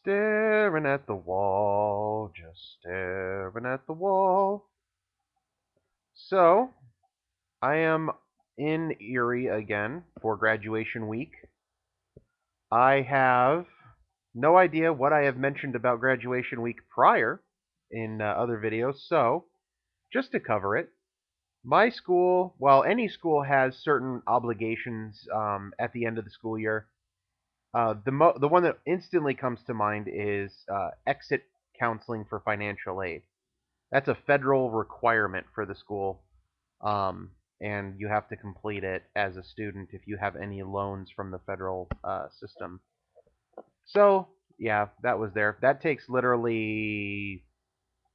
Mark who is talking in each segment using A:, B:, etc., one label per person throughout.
A: Staring at the wall, just staring at the wall. So, I am in Erie again for graduation week. I have no idea what I have mentioned about graduation week prior in other videos, so just to cover it, my school, well, any school has certain obligations at the end of the school year. The one that instantly comes to mind is exit counseling for financial aid. That's a federal requirement for the school, um, and you have to complete it as a student if you have any loans from the federal system. So, yeah, that was there. That takes literally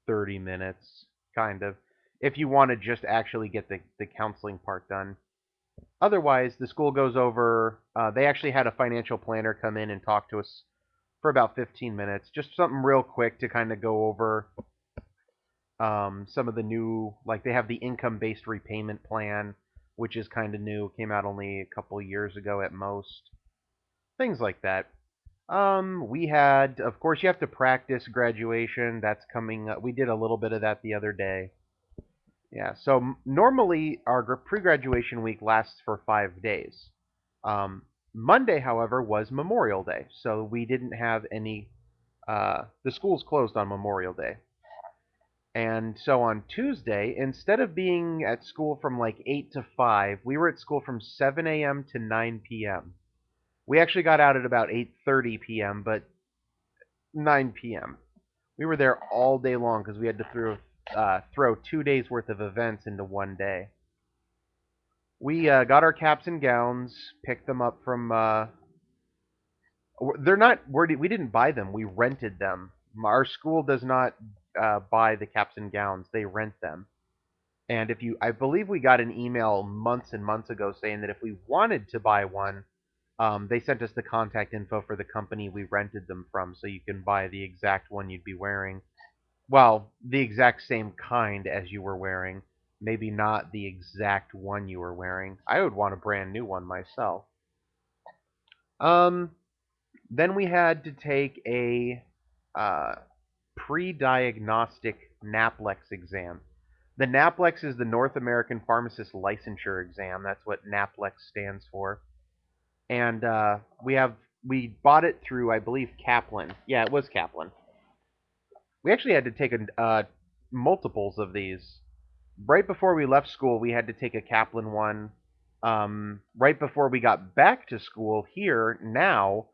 A: 30 minutes, kind of, if you want to just actually get the counseling part done. Otherwise, the school goes over, they actually had a financial planner come in and talk to us for about 15 minutes, just something real quick to kind of go over some of the new, like they have the income-based repayment plan, which is kind of new, came out only a couple years ago at most, things like that. We had, of course, you have to practice graduation. That's coming. We did a little bit of that the other day. Yeah. So normally our pre-graduation week lasts for 5 days. Um, Monday, however, was Memorial Day, so we didn't have any. The school's closed on Memorial Day, and so on Tuesday, instead of being at school from like 8 to 5, we were at school from 7 a.m. to 9 p.m. We actually got out at about 8:30 p.m., but 9 p.m. We were there all day long because we had to throw 2 days worth of events into one day. We got our caps and gowns, picked them up from. They're not. We didn't buy them. We rented them. Our school does not buy the caps and gowns. They rent them. And if you, I believe we got an email months and months ago saying that if we wanted to buy one, they sent us the contact info for the company we rented them from, so you can buy the exact one you'd be wearing. Well, the exact same kind as you were wearing, maybe not the exact one you were wearing. I would want a brand new one myself. Um, then we had to take a uh, pre-diagnostic Naplex exam. The Naplex is the North American Pharmacist Licensure Exam. That's what Naplex stands for. And we bought it through, I believe, Kaplan. Yeah, it was Kaplan. We actually had to take multiples of these. Right before we left school, we had to take a Kaplan one. Right before we got back to school here now,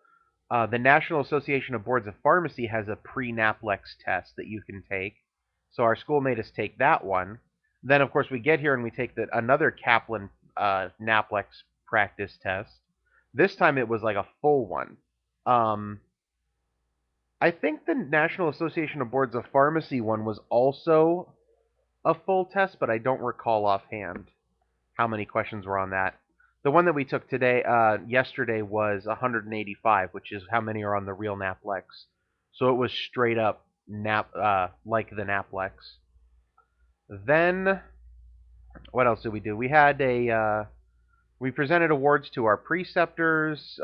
A: the National Association of Boards of Pharmacy has a pre-Naplex test that you can take. So our school made us take that one. Then, of course, we get here and we take another Kaplan Naplex practice test. This time it was like a full one. Um, I think the National Association of Boards of Pharmacy one was also a full test, but I don't recall offhand how many questions were on that. The one that we took yesterday, was 185, which is how many are on the real Naplex. So it was straight up like the Naplex. Then, what else did we do? We presented awards to our preceptors.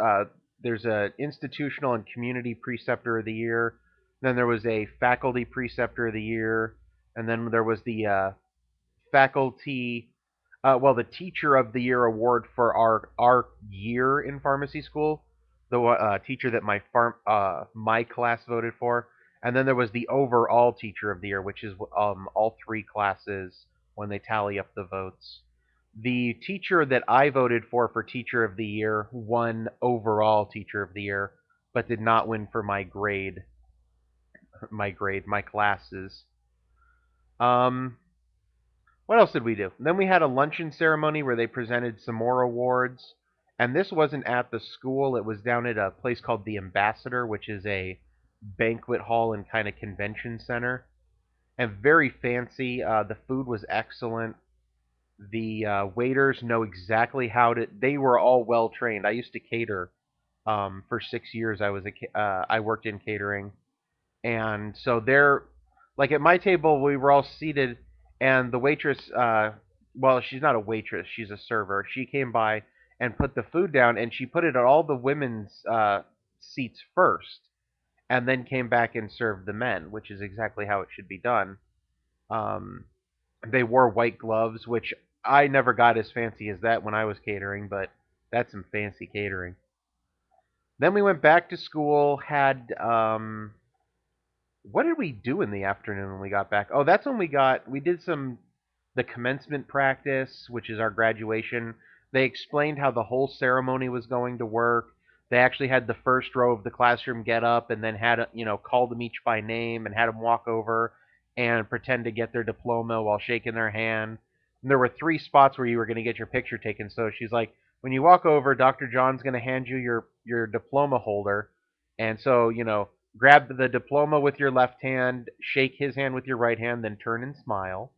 A: There's a institutional and community preceptor of the year. Then there was a faculty preceptor of the year, and then there was the faculty, the teacher of the year award for our year in pharmacy school, the teacher that my class voted for, and then there was the overall teacher of the year, which is all three classes when they tally up the votes. The teacher that I voted for teacher of the year won overall teacher of the year, but did not win for my classes. Um, What else did we do? Then we had a luncheon ceremony where they presented some more awards. And this wasn't at the school. It was down at a place called the Ambassador, which is a banquet hall and kind of convention center. And very fancy. The food was excellent. The waiters know exactly how to. They were all well trained. I used to cater for 6 years. I worked in catering, and so they're like at my table we were all seated, and the waitress, well, she's not a waitress, she's a server. She came by and put the food down, and she put it at all the women's seats first, and then came back and served the men, which is exactly how it should be done. Um, they wore white gloves, which I never got as fancy as that when I was catering, but that's some fancy catering. Then we went back to school, had what did we do in the afternoon when we got back? Oh, that's when we did the commencement practice, which is our graduation. They explained how the whole ceremony was going to work. They actually had the first row of the classroom get up and then had, called them each by name and had them walk over and pretend to get their diploma while shaking their hand. And there were three spots where you were going to get your picture taken. So she's like, when you walk over, Dr. John's going to hand you your diploma holder. And so, grab the diploma with your left hand, shake his hand with your right hand, then turn and smile.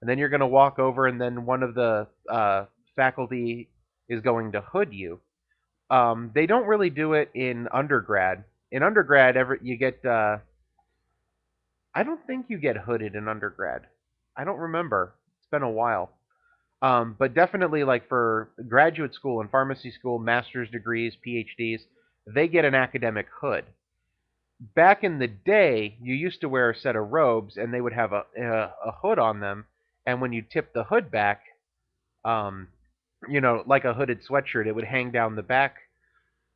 A: And then you're going to walk over, and then one of the faculty is going to hood you. They don't really do it in undergrad. In undergrad, you get. I don't think you get hooded in undergrad. I don't remember. It's been a while. But definitely, like for graduate school and pharmacy school, master's degrees, PhDs, they get an academic hood. Back in the day, you used to wear a set of robes, and they would have a hood on them. And when you tip the hood back, um, like a hooded sweatshirt, it would hang down the back.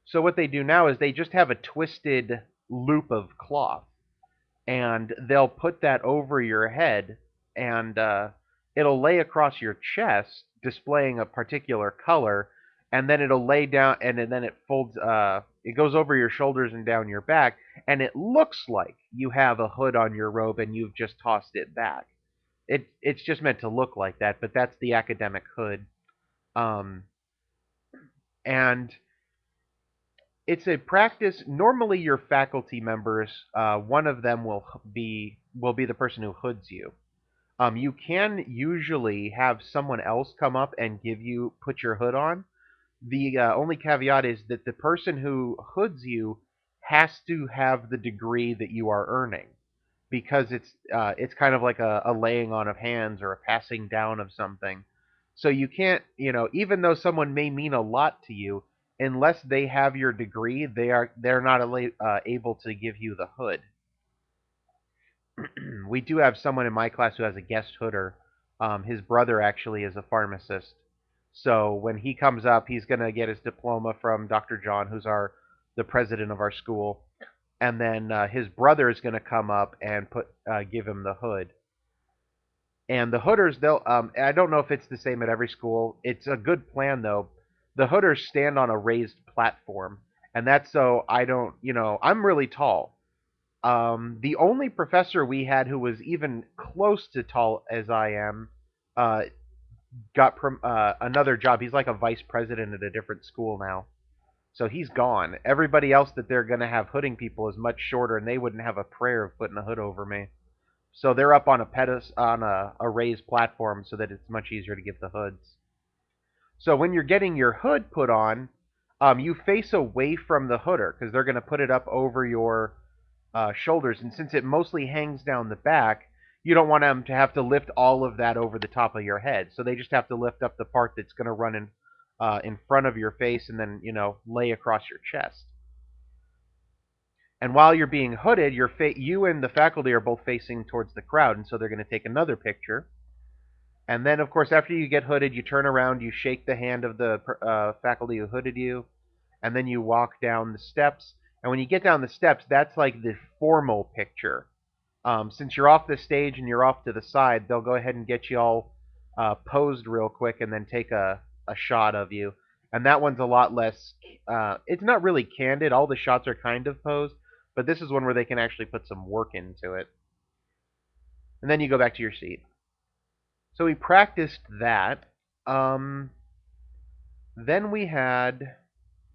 A: So what they do now is they just have a twisted loop of cloth, and they'll put that over your head, and it'll lay across your chest, displaying a particular color, and then it'll lay down, and then it folds. It goes over your shoulders and down your back, and it looks like you have a hood on your robe, and you've just tossed it back. It's just meant to look like that, but that's the academic hood. Um, and it's a practice. Normally, your faculty members, one of them will be the person who hoods you. You can usually have someone else come up and put your hood on. The only caveat is that the person who hoods you has to have the degree that you are earning, because it's kind of like a laying on of hands or a passing down of something. So you can't, even though someone may mean a lot to you, unless they have your degree, they're not able to give you the hood. We do have someone in my class who has a guest hooder. His brother actually is a pharmacist. So when he comes up, he's going to get his diploma from Dr. John, who's the president of our school. And then his brother is going to come up and give him the hood. And the hooders, I don't know if it's the same at every school. It's a good plan though. The hooders stand on a raised platform, and that's so I don't, I'm really tall. The only professor we had who was even close to tall as I am uh, got another job. He's like a vice president at a different school now. So he's gone. Everybody else that they're going to have hooding people is much shorter, and they wouldn't have a prayer of putting a hood over me. So they're up on a raised platform so that it's much easier to give the hoods. So when you're getting your hood put on, you face away from the hooder because they're going to put it up over your shoulders. And since it mostly hangs down the back, you don't want them to have to lift all of that over the top of your head. So they just have to lift up the part that's going to run in front of your face and then lay across your chest. And while you're being hooded, you and the faculty are both facing towards the crowd, and so they're going to take another picture. And then, of course, after you get hooded, you turn around, you shake the hand of the faculty who hooded you, and then you walk down the steps. And when you get down the steps, that's like the formal picture. Since you're off the stage and you're off to the side, they'll go ahead and get you all posed real quick and then take a shot of you. And that one's a lot less, it's not really candid. All the shots are kind of posed, but this is one where they can actually put some work into it. And then you go back to your seat. So we practiced that. Then we had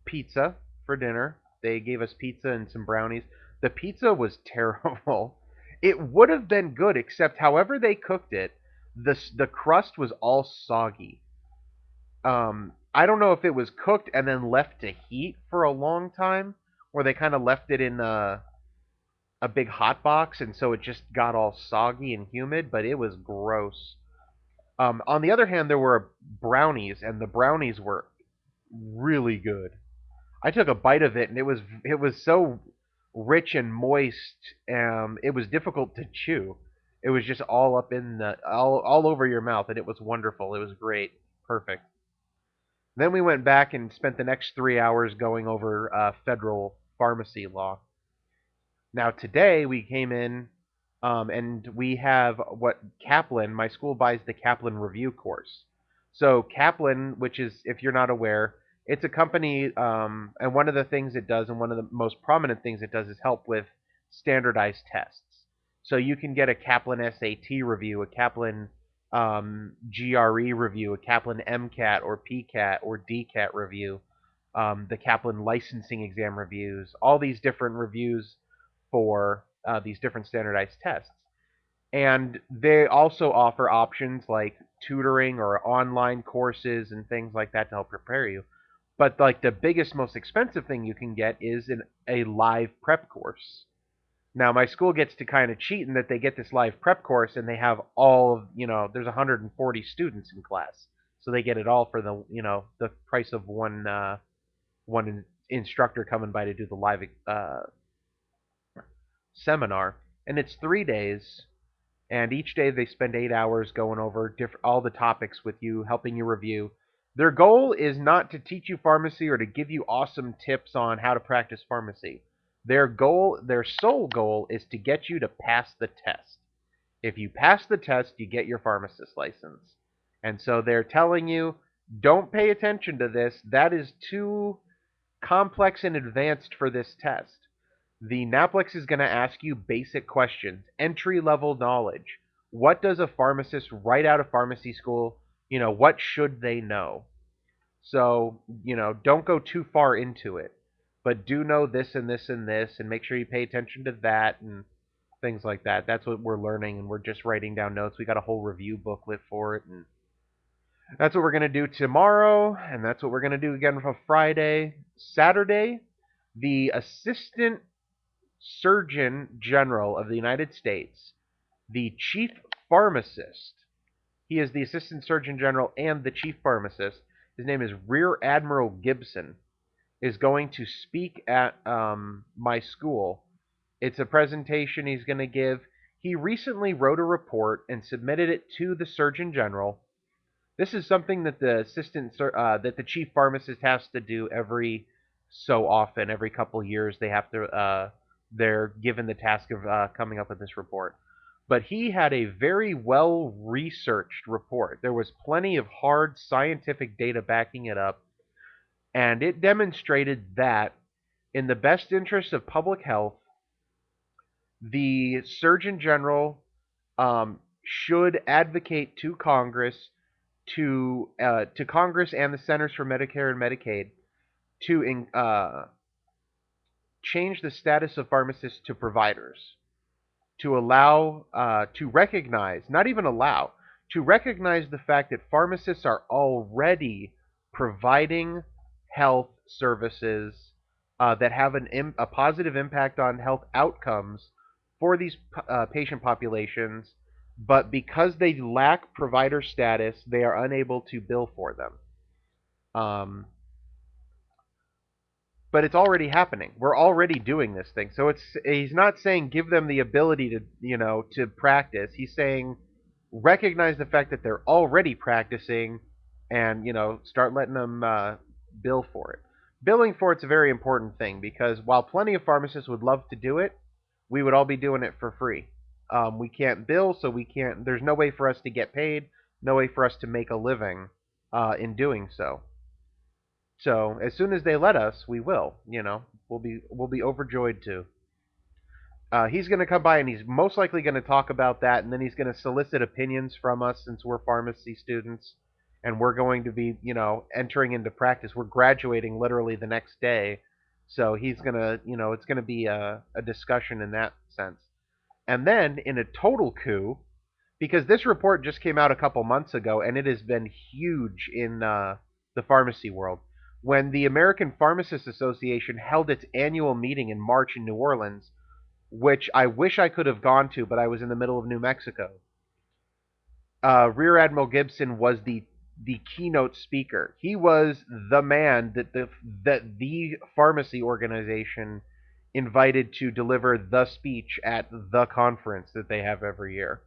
A: pizza for dinner. They gave us pizza and some brownies. The pizza was terrible. It would have been good, except however they cooked it, the crust was all soggy. I don't know if it was cooked and then left to heat for a long time, or they kind of left it in a big hot box, and so it just got all soggy and humid, but it was gross. On the other hand, there were brownies, and the brownies were really good. I took a bite of it, and it was so rich and moist. It was difficult to chew. It was just all up in the all over your mouth, and it was wonderful. It was great, perfect. Then we went back and spent the next 3 hours going over federal pharmacy law. Now today we came in, and we have what Kaplan. My school buys the Kaplan Review course. So Kaplan, which is, if you're not aware, it's a company, and one of the things it does, and one of the most prominent things it does, is help with standardized tests. So you can get a Kaplan SAT review, a Kaplan GRE review, a Kaplan MCAT or PCAT or DCAT review, the Kaplan licensing exam reviews, all these different reviews for these different standardized tests. And they also offer options like tutoring or online courses and things like that to help prepare you. But like the biggest, most expensive thing you can get is a live prep course. Now my school gets to kind of cheat in that they get this live prep course and they have all of, there's 140 students in class, so they get it all for the price of one instructor coming by to do the live seminar, and it's 3 days. And each day they spend 8 hours going over all the topics with you, helping you review. Their goal is not to teach you pharmacy or to give you awesome tips on how to practice pharmacy. Their sole goal, is to get you to pass the test. If you pass the test, you get your pharmacist license. And so they're telling you, don't pay attention to this. That is too complex and advanced for this test. The Naplex is going to ask you basic questions, entry-level knowledge. What does a pharmacist right out of pharmacy school, what should they know? So, don't go too far into it, but do know this and this and this, and make sure you pay attention to that and things like that. That's what we're learning, and we're just writing down notes. We got a whole review booklet for it, and that's what we're going to do tomorrow, and that's what we're going to do again for Friday. Saturday, the Assistant Surgeon General of the United States, the Chief Pharmacist. He is the Assistant Surgeon General and the Chief Pharmacist. His name is Rear Admiral Gibson, is going to speak at my school. It's a presentation he's going to give. He recently wrote a report and submitted it to the Surgeon General. This is something that the Chief Pharmacist has to do every so often, every couple years. They're given the task of coming up with this report. But he had a very well-researched report. There was plenty of hard scientific data backing it up, and it demonstrated that in the best interest of public health, the Surgeon General should advocate to Congress, to Congress and the Centers for Medicare and Medicaid, to change the status of pharmacists to providers, to allow, to recognize, not even allow, to recognize the fact that pharmacists are already providing health services that have a positive impact on health outcomes for these patient populations, but because they lack provider status, they are unable to bill for them. But it's already happening. We're already doing this thing. So he's not saying give them the ability to practice. He's saying recognize the fact that they're already practicing and, start letting them bill for it. Billing for it's a very important thing because while plenty of pharmacists would love to do it, we would all be doing it for free. We can't bill, so there's no way for us to get paid, no way for us to make a living in doing so. So as soon as they let us, we will. We'll be overjoyed to. He's going to come by and he's most likely going to talk about that, and then he's going to solicit opinions from us since we're pharmacy students, and we're going to be, entering into practice. We're graduating literally the next day, so he's going to, it's going to be a discussion in that sense. And then in a total coup, because this report just came out a couple months ago, and it has been huge in the pharmacy world. When the American Pharmacists Association held its annual meeting in March in New Orleans, which I wish I could have gone to, but I was in the middle of New Mexico, Rear Admiral Gibson was the keynote speaker. He was the man that the pharmacy organization invited to deliver the speech at the conference that they have every year.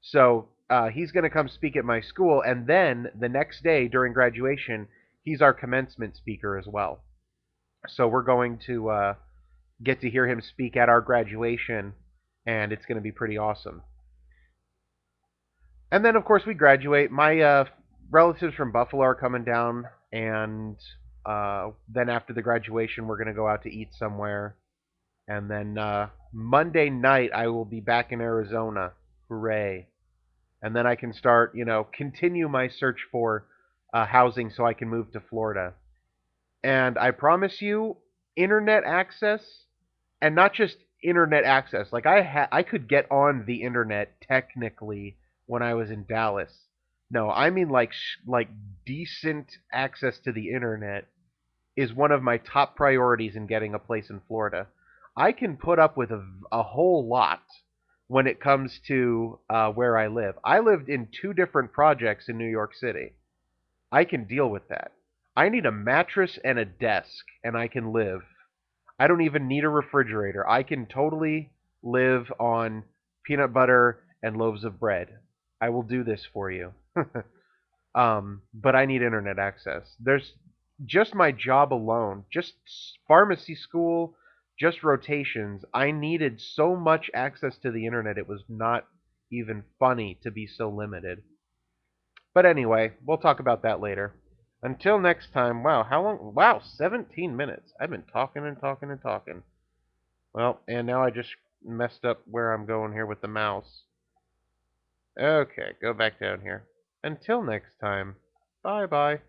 A: So he's going to come speak at my school, and then the next day during graduation, he's our commencement speaker as well. So we're going to get to hear him speak at our graduation, and it's going to be pretty awesome. And then, of course, we graduate. My relatives from Buffalo are coming down, and then after the graduation, we're going to go out to eat somewhere. And then Monday night, I will be back in Arizona. Hooray. And then I can start, continue my search for housing so I can move to Florida. And I promise you, internet access, and not just internet access. Like I could get on the internet technically when I was in Dallas. No, I mean like decent access to the internet is one of my top priorities in getting a place in Florida. I can put up with a whole lot when it comes to where I live. I lived in 2 different projects in New York City. I can deal with that. I need a mattress and a desk, and I can live. I don't even need a refrigerator. I can totally live on peanut butter and loaves of bread. I will do this for you. But I need internet access. There's just my job alone, just pharmacy school, just rotations. I needed so much access to the internet, it was not even funny to be so limited. But anyway, we'll talk about that later. Until next time, wow, how long? Wow, 17 minutes. I've been talking and talking and talking. Well, and now I just messed up where I'm going here with the mouse. Okay, go back down here. Until next time, bye bye.